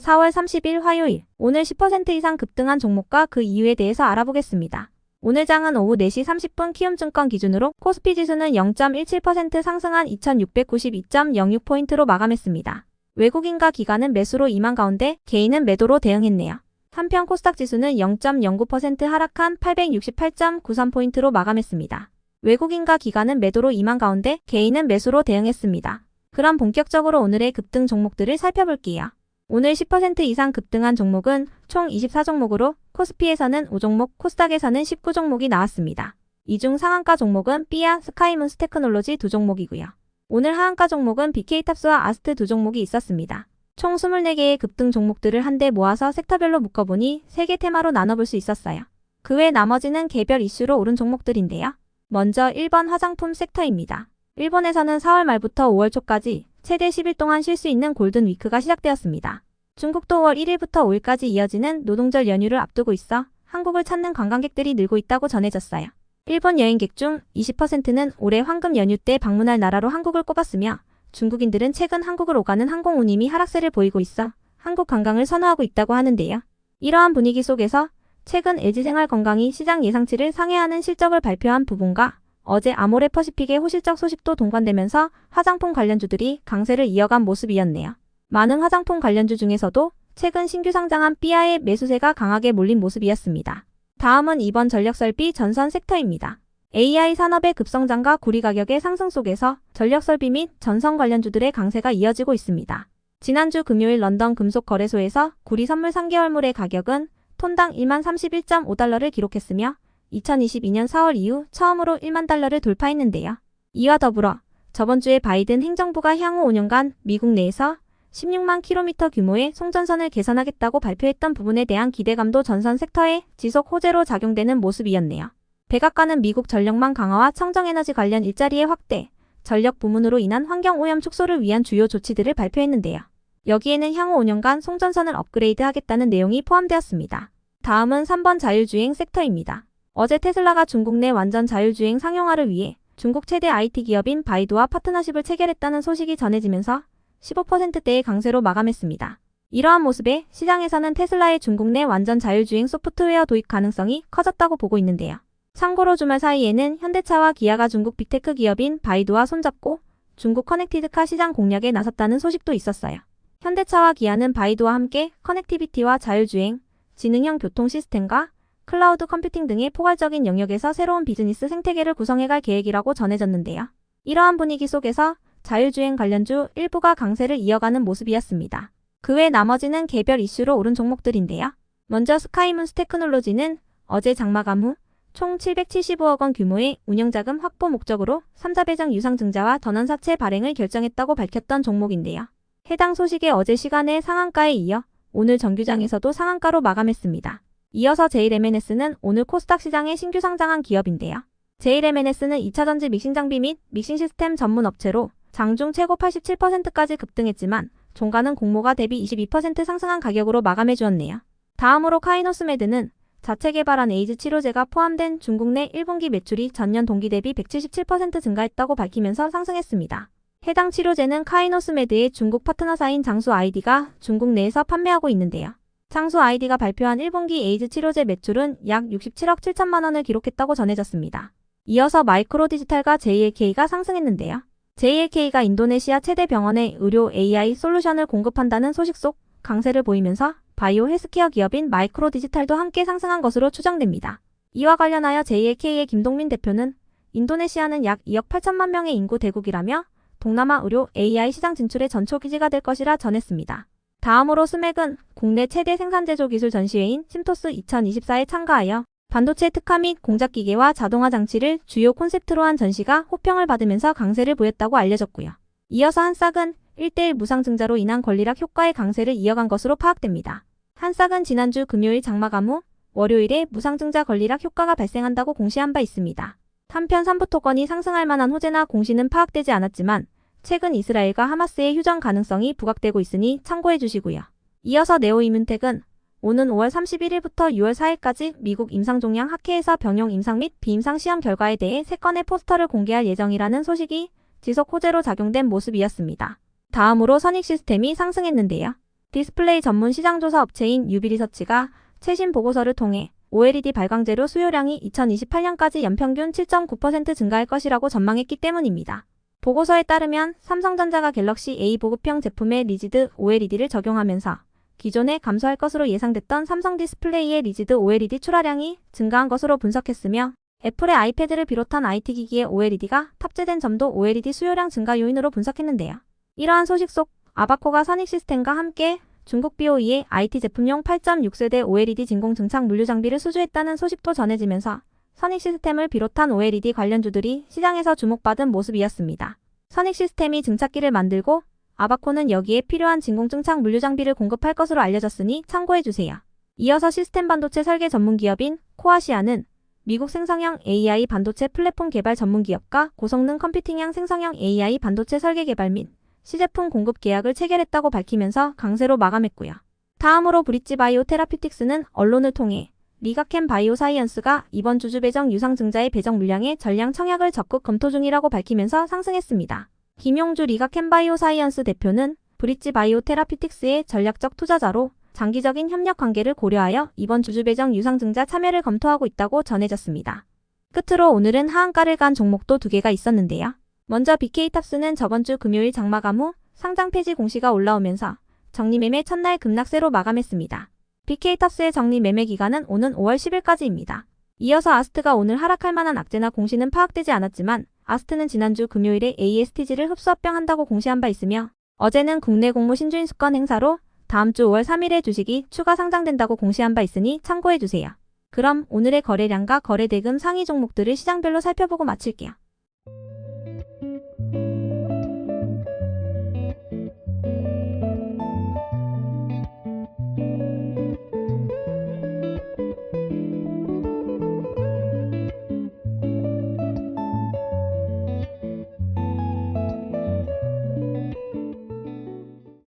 4월 30일 화요일, 오늘 10% 이상 급등한 종목과 그 이유에 대해서 알아보겠습니다. 오늘 장은 오후 4시 30분 키움증권 기준으로 코스피 지수는 0.17% 상승한 2692.06포인트로 마감했습니다. 외국인과 기관은 매수로 임한 가운데 개인은 매도로 대응했네요. 한편 코스닥 지수는 0.09% 하락한 868.93포인트로 마감했습니다. 외국인과 기관은 매도로 임한 가운데 개인은 매수로 대응했습니다. 그럼 본격적으로 오늘의 급등 종목들을 살펴볼게요. 오늘 10% 이상 급등한 종목은 총 24종목으로 코스피에서는 5종목, 코스닥에서는 19종목이 나왔습니다. 이 중 상한가 종목은 삐아, 스카이문스 테크놀로지 2종목이고요. 오늘 하한가 종목은 BK탑스와 아스트 2종목이 있었습니다. 총 24개의 급등 종목들을 한데 모아서 섹터별로 묶어보니 3개 테마로 나눠볼 수 있었어요. 그 외 나머지는 개별 이슈로 오른 종목들인데요. 먼저 1번 화장품 섹터입니다. 일본에서는 4월 말부터 5월 초까지 최대 10일 동안 쉴 수 있는 골든 위크가 시작되었습니다. 중국도 5월 1일부터 5일까지 이어지는 노동절 연휴를 앞두고 있어 한국을 찾는 관광객들이 늘고 있다고 전해졌어요. 일본 여행객 중 20%는 올해 황금 연휴 때 방문할 나라로 한국을 꼽았으며 중국인들은 최근 한국을 오가는 항공 운임이 하락세를 보이고 있어 한국 관광을 선호하고 있다고 하는데요. 이러한 분위기 속에서 최근 LG생활건강이 시장 예상치를 상회하는 실적을 발표한 부분과 어제 아모레퍼시픽의 호실적 소식도 동반되면서 화장품 관련주들이 강세를 이어간 모습이었네요. 많은 화장품 관련주 중에서도 최근 신규 상장한 삐아의 매수세가 강하게 몰린 모습이었습니다. 다음은 이번 전력설비 전선 섹터입니다. AI 산업의 급성장과 구리 가격의 상승 속에서 전력설비 및 전선 관련주들의 강세가 이어지고 있습니다. 지난주 금요일 런던 금속거래소에서 구리 선물 3개월물의 가격은 톤당 10,031.5달러를 기록했으며 2022년 4월 이후 처음으로 1만 달러를 돌파했는데요. 이와 더불어 저번 주에 바이든 행정부가 향후 5년간 미국 내에서 16만 킬로미터 규모의 송전선을 개선하겠다고 발표했던 부분에 대한 기대감도 전선 섹터에 지속 호재로 작용되는 모습이었네요. 백악관은 미국 전력망 강화와 청정에너지 관련 일자리의 확대, 전력 부문으로 인한 환경오염 축소를 위한 주요 조치들을 발표했는데요. 여기에는 향후 5년간 송전선을 업그레이드하겠다는 내용이 포함되었습니다. 다음은 3번 자율주행 섹터입니다. 어제 테슬라가 중국 내 완전 자율주행 상용화를 위해 중국 최대 IT 기업인 바이두와 파트너십을 체결했다는 소식이 전해지면서 15%대의 강세로 마감했습니다. 이러한 모습에 시장에서는 테슬라의 중국 내 완전 자율주행 소프트웨어 도입 가능성이 커졌다고 보고 있는데요. 참고로 주말 사이에는 현대차와 기아가 중국 빅테크 기업인 바이두와 손잡고 중국 커넥티드카 시장 공략에 나섰다는 소식도 있었어요. 현대차와 기아는 바이두와 함께 커넥티비티와 자율주행, 지능형 교통 시스템과 클라우드 컴퓨팅 등의 포괄적인 영역에서 새로운 비즈니스 생태계를 구성해갈 계획이라고 전해졌는데요. 이러한 분위기 속에서 자율주행 관련주 일부가 강세를 이어가는 모습이었습니다. 그 외 나머지는 개별 이슈로 오른 종목들인데요. 먼저 스카이문스 테크놀로지는 어제 장마감 후 총 775억 원 규모의 운영자금 확보 목적으로 3자 배정 유상증자와 전환사채 발행을 결정했다고 밝혔던 종목인데요. 해당 소식에 어제 시간에 상한가에 이어 오늘 정규장에서도 상한가로 마감했습니다. 이어서 제일MNS는 오늘 코스닥 시장에 신규 상장한 기업인데요. 제일MNS는 2차전지 믹싱 장비 및 믹싱 시스템 전문 업체로 장중 최고 87%까지 급등했지만 종가는 공모가 대비 22% 상승한 가격으로 마감해 주었네요. 다음으로 카이노스메드는 자체 개발한 에이즈 치료제가 포함된 중국 내 1분기 매출이 전년 동기 대비 177% 증가했다고 밝히면서 상승했습니다. 해당 치료제는 카이노스메드의 중국 파트너사인 장수 아이디가 중국 내에서 판매하고 있는데요. 장수 아이디가 발표한 1분기 에이즈 치료제 매출은 약 67억 7천만 원을 기록했다고 전해졌습니다. 이어서 마이크로 디지털과 JLK가 상승했는데요. JLK가 인도네시아 최대 병원에 의료 AI 솔루션을 공급한다는 소식 속 강세를 보이면서 바이오 헬스케어 기업인 마이크로 디지털도 함께 상승한 것으로 추정됩니다. 이와 관련하여 JLK의 김동민 대표는 인도네시아는 약 2억 8천만 명의 인구 대국이라며 동남아 의료 AI 시장 진출의 전초 기지가 될 것이라 전했습니다. 다음으로 스맥은 국내 최대 생산제조 기술 전시회인 심토스 2024에 참가하여 반도체 특화 및 공작기계와 자동화 장치를 주요 콘셉트로 한 전시가 호평을 받으면서 강세를 보였다고 알려졌고요. 이어서 한싹은 1대1 무상증자로 인한 권리락 효과의 강세를 이어간 것으로 파악됩니다. 한싹은 지난주 금요일 장마감 후 월요일에 무상증자 권리락 효과가 발생한다고 공시한 바 있습니다. 한편 삼부토건이 상승할 만한 호재나 공시는 파악되지 않았지만 최근 이스라엘과 하마스의 휴전 가능성이 부각되고 있으니 참고해 주시고요. 이어서 네오이문텍은 오는 5월 31일부터 6월 4일까지 미국 임상종양 학회에서 병용 임상 및 비임상 시험 결과에 대해 3건의 포스터를 공개할 예정이라는 소식이 지속 호재로 작용된 모습이었습니다. 다음으로 선익시스템이 상승했는데요. 디스플레이 전문 시장조사 업체인 유비리서치가 최신 보고서를 통해 OLED 발광재료 수요량이 2028년까지 연평균 7.9% 증가할 것이라고 전망했기 때문입니다. 보고서에 따르면 삼성전자가 갤럭시 A 보급형 제품에 리지드 OLED를 적용하면서 기존에 감소할 것으로 예상됐던 삼성 디스플레이의 리지드 OLED 출하량이 증가한 것으로 분석했으며 애플의 아이패드를 비롯한 IT 기기에 OLED가 탑재된 점도 OLED 수요량 증가 요인으로 분석했는데요. 이러한 소식 속 아바코가 선익 시스템과 함께 중국 BOE의 IT 제품용 8.6세대 OLED 진공 증착 물류 장비를 수주했다는 소식도 전해지면서 선익 시스템을 비롯한 OLED 관련주들이 시장에서 주목받은 모습이었습니다. 선익 시스템이 증착기를 만들고 아바코는 여기에 필요한 진공 증착 물류 장비를 공급할 것으로 알려졌으니 참고해주세요. 이어서 시스템 반도체 설계 전문 기업인 코아시아는 미국 생성형 AI 반도체 플랫폼 개발 전문 기업과 고성능 컴퓨팅형 생성형 AI 반도체 설계 개발 및 시제품 공급 계약을 체결했다고 밝히면서 강세로 마감했고요. 다음으로 브릿지 바이오 테라피틱스는 언론을 통해 리가캠 바이오 사이언스가 이번 주주 배정 유상증자의 배정 물량의 전량 청약을 적극 검토 중이라고 밝히면서 상승했습니다. 김용주 리가캠 바이오 사이언스 대표는 브릿지 바이오 테라피틱스의 전략적 투자자로 장기적인 협력 관계를 고려하여 이번 주주 배정 유상증자 참여를 검토하고 있다고 전해졌습니다. 끝으로 오늘은 하한가를 간 종목도 2개가 있었는데요. 먼저 BK탑스는 저번 주 금요일 장마감 후 상장 폐지 공시가 올라오면서 정리매매 첫날 급락세로 마감했습니다. BK탑스의 정리매매 기간은 오는 5월 10일까지입니다. 이어서 아스트가 오늘 하락할 만한 악재나 공시는 파악되지 않았지만 아스트는 지난주 금요일에 ASTG를 흡수 합병한다고 공시한 바 있으며 어제는 국내 공모 신주인 수권 행사로 다음 주 5월 3일에 주식이 추가 상장된다고 공시한 바 있으니 참고해주세요. 그럼 오늘의 거래량과 거래대금 상위 종목들을 시장별로 살펴보고 마칠게요.